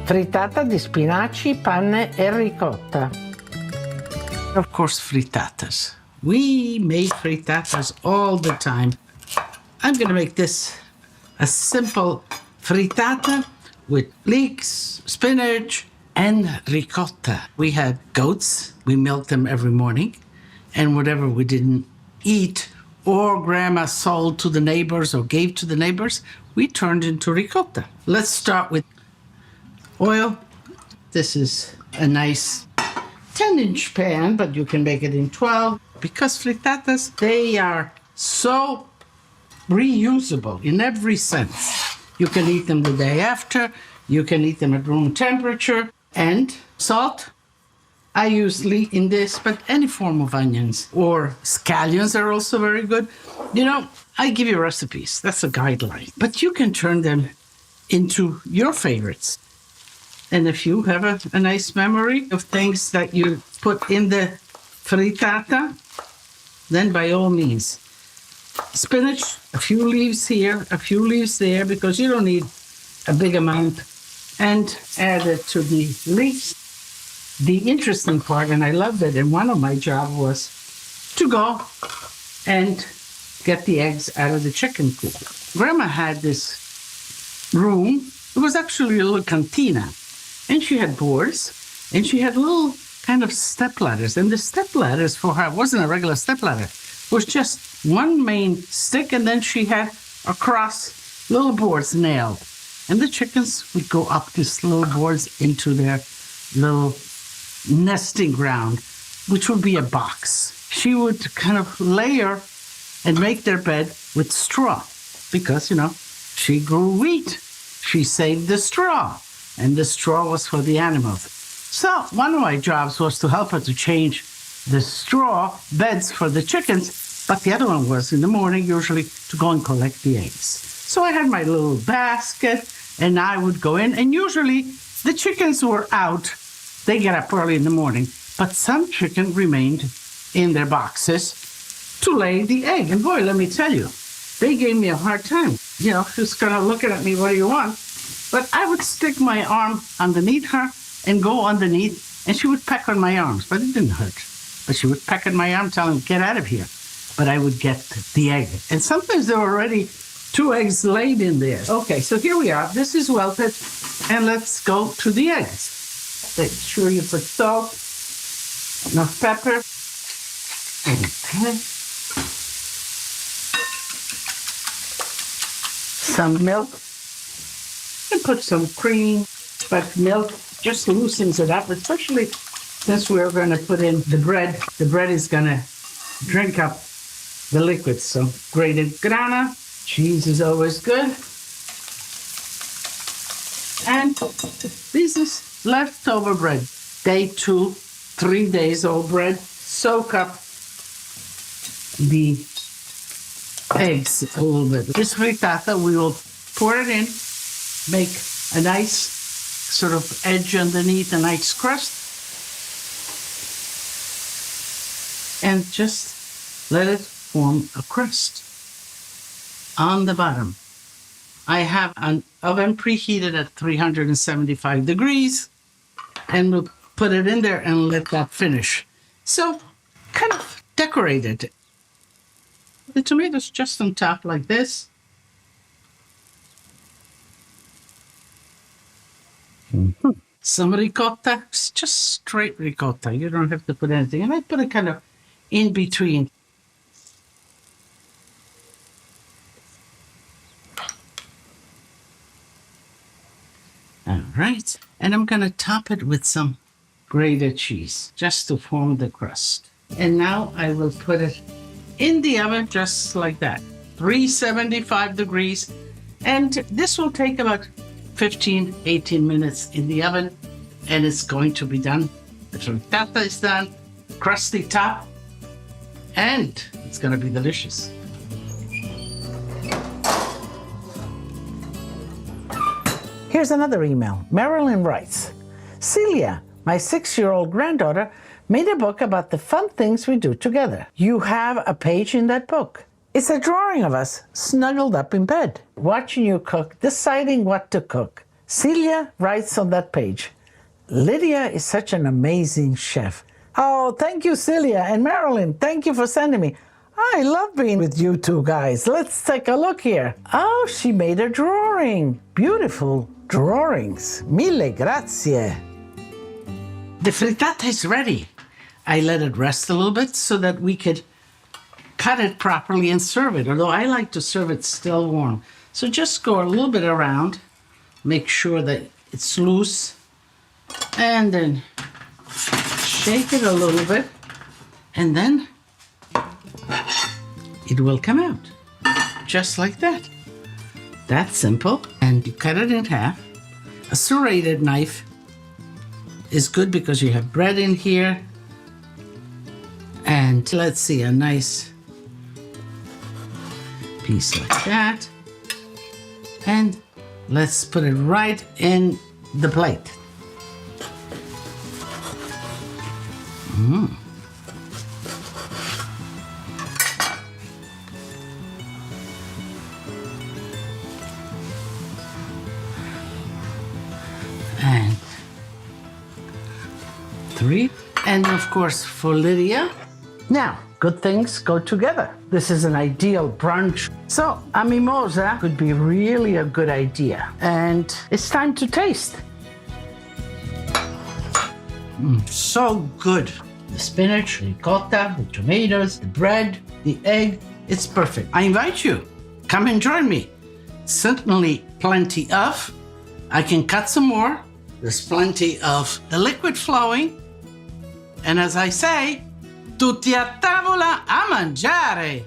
Frittata di spinaci, panne e ricotta. Of course, frittatas. We make frittatas all the time. I'm going to make this a simple frittata with leeks, spinach, and ricotta. We had goats. We milked them every morning. And whatever we didn't eat or grandma sold to the neighbors or gave to the neighbors, we turned into ricotta. Let's start with oil. This is a nice 10-inch pan, but you can make it in 12. Because frittatas, they are so reusable in every sense. You can eat them the day after. You can eat them at room temperature. And salt. I use leek in this, but any form of onions or scallions are also very good. You know, I give you recipes. That's a guideline. But you can turn them into your favorites. And if you have a nice memory of things that you put in the frittata, then by all means. Spinach, a few leaves here, a few leaves there, because you don't need a big amount. And add it to the leeks. The interesting part, and I loved it, and one of my jobs was to go and get the eggs out of the chicken coop. Grandma had this room. It was actually a little cantina. And she had boards, and she had little kind of step ladders. And the step ladders for her wasn't a regular step ladder. It was just one main stick, and then she had across little boards nailed. And the chickens would go up these little boards into their little nesting ground, which would be a box. She would kind of layer and make their bed with straw because, you know, she grew wheat. She saved the straw, and the straw was for the animals. So one of my jobs was to help her to change the straw beds for the chickens, but the other one was in the morning usually to go and collect the eggs. So I had my little basket, and I would go in, and usually the chickens were out. They get up early in the morning, but some chicken remained in their boxes to lay the egg. And boy, let me tell you, they gave me a hard time. You know, just kind of looking at me, what do you want? But I would stick my arm underneath her and go underneath, and she would peck on my arms, but it didn't hurt. But she would peck on my arm, telling me, get out of here. But I would get the egg. And sometimes there were already 2 eggs laid in there. Okay, so here we are. This is welted, and let's go to the eggs. Make sure you put salt, enough pepper, okay. Some milk, and put some cream, but milk just loosens it up, especially since we're going to put in the bread. The bread is going to drink up the liquid. So grated grana, cheese is always good. And this is leftover bread. Day 2, 3 days old bread. Soak up the eggs a little bit. This frittata, we will pour it in, make a nice sort of edge underneath, a nice crust, and just let it form a crust on the bottom. I have an oven preheated at 375 degrees, and we'll put it in there and let that finish. So, kind of decorated. The tomatoes just on top like this. Mm-hmm. Some ricotta, it's just straight ricotta. You don't have to put anything. And I put it kind of in between. All right, and I'm gonna top it with some grated cheese just to form the crust. And now I will put it in the oven just like that, 375 degrees. And this will take about 15, 18 minutes in the oven, and it's going to be done. The frittata is done, crusty top, and it's gonna be delicious. Here's another email. Marilyn writes, Celia, my 6-year-old granddaughter, made a book about the fun things we do together. You have a page in that book. It's a drawing of us snuggled up in bed, watching you cook, deciding what to cook, Celia writes on that page, Lydia is such an amazing chef. Oh, thank you, Celia. And Marilyn, thank you for sending me. I love being with you two guys. Let's take a look here. Oh, she made a drawing. Beautiful drawings. Mille grazie. The frittata is ready. I let it rest a little bit so that we could cut it properly and serve it, although I like to serve it still warm. So just go a little bit around, make sure that it's loose, and then shake it a little bit, and then it will come out, just like that. That's simple, and you cut it in half. A serrated knife is good because you have bread in here, and let's see, a nice piece like that, and let's put it right in the plate. And 3, and of course for Lydia. Now, good things go together. This is an ideal brunch. So, a mimosa could be really a good idea. And it's time to taste. So good. The spinach, ricotta, the tomatoes, the bread, the egg, it's perfect. I invite you, come and join me. Certainly plenty of. I can cut some more. There's plenty of the liquid flowing. And as I say, tutti a tavola a mangiare.